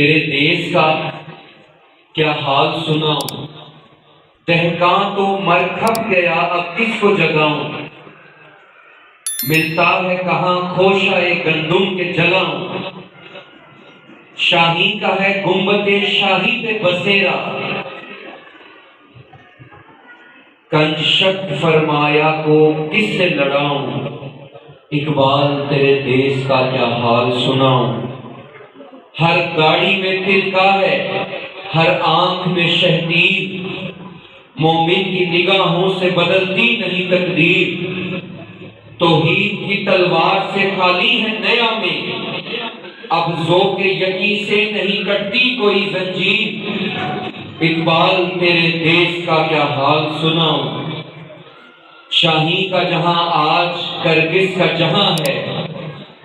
تیرے دیس کا کیا حال سناؤں، دہکاں تو مر کھپ گیا اب کس کو جگاؤں، ملتا ہے کہاں خوشہ گندم کے جلاؤں، شاہی کا ہے گنبد شاہی پہ بسیرا، کنج شک فرمایا کو کس سے لڑاؤں، اقبال تیرے دیس کا کیا حال سناؤں، ہر گاڑی میں تلکا ہے ہر آنکھ میں شہدید، مومن کی نگاہوں سے بدلتی نہیں تقدیر، توحید کی تلوار سے خالی ہے نیا میں، اب ذوق یقین سے نہیں کٹتی کوئی زنجیر، اقبال تیرے دیس کا کیا حال سناؤں، شاہی کا جہاں آج کرگس کا جہاں ہے،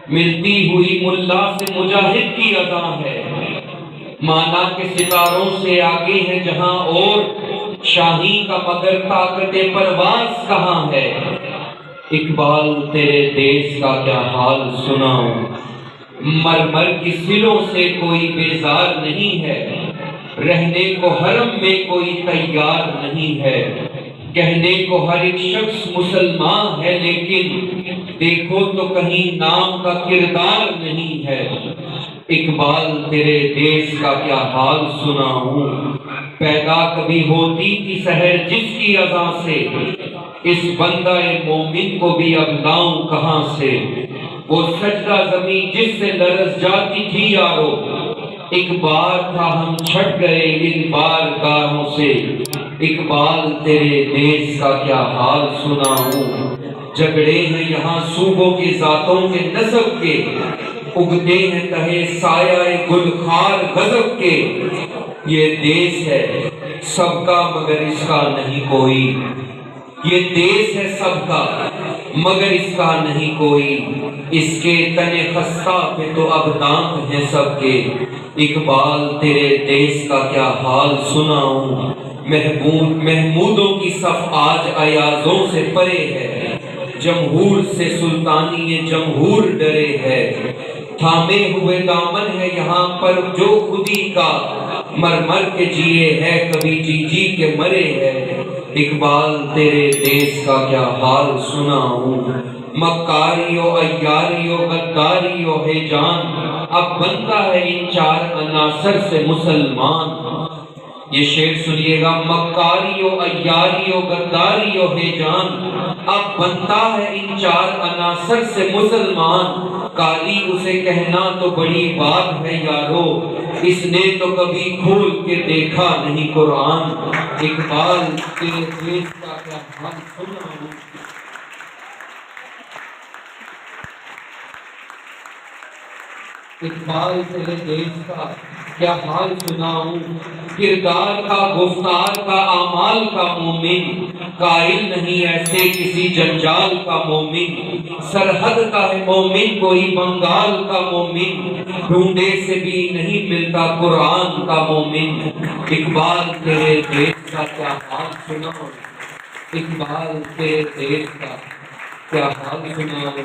ملتی ہوئی ملا سے مجاہد کی اذاں ہے، مانا کہ ستاروں سے آگے ہے جہاں اور شاہی کا مگر طاقت پرواز کہاں ہے، اقبال تیرے دیس کا کیا حال سناؤں، مرمر کی سلوں سے کوئی بیزار نہیں ہے، رہنے کو حرم میں کوئی تیار نہیں ہے، کہنے کو ہر ایک شخص مسلمان ہے لیکن دیکھو تو کہیں نام کا کردار نہیں ہے، اقبال تیرے دیس کا کیا حال سناؤں، پیدا کبھی ہوتی تھی سحر جس کی اذاں سے، اس بندہ مومن کو بھی اب لاؤں کہاں سے، وہ سجدہ زمین جس سے لرز جاتی تھی یارو، ایک بار تھا ہم چھٹ گئے ان بار گاہوں سے، اقبال تیرے دیس کا کیا حال سناؤں، جھگڑے ہیں یہاں صوبوں کی ذاتوں کے نسب کے، اگتے ہیں تہے سایہ گلخار غضب کے، یہ دیس ہے سب کا مگر اس کا نہیں کوئی، یہ دیس ہے سب کا مگر اس کا نہیں کوئی، اس کے تن خستہ پہ تو اب دانت ہیں سب کے، اقبال تیرے دیس کا کیا حال سناؤں، محمودوں کی صف آج ایازوں سے پرے ہے، جمہور سے سلطانی جمہور ڈرے ہے، تھامے ہوئے دامن ہے یہاں پر جو خودی کا، مر مر کے جیے ہے کبھی جی جی کے مرے ہے، اقبال تیرے دیس کا کیا حال سناؤں، مکاریو عیاریو غداریو ہے جان، اب بنتا ہے ان چار عناصر سے مسلمان، یہ شعر سنیے گا، مکاریو عیاریو غداریو ہے جان، اب بنتا ہے ان چار عناصر سے مسلمان، کالی اسے کہنا تو بڑی بات ہے یارو، اس نے تو کبھی کھول کے دیکھا نہیں قرآن، اقبال تیرے دیس کا کیا حال سناؤں، اقبال تیرے دیس کا کیا حال سناؤں، کردار کا گفتار کا اعمال کا مومن، قائل نہیں ایسے کسی جنجال کا مومن، سرحد کا ہے مومن کوئی بنگال کا مومن، ڈھونڈے سے بھی نہیں ملتا قرآن کا مومن، اقبال تیرے دیس کا کیا حال سناؤں، اقبال تیرے دیس کا کیا حال سناؤں۔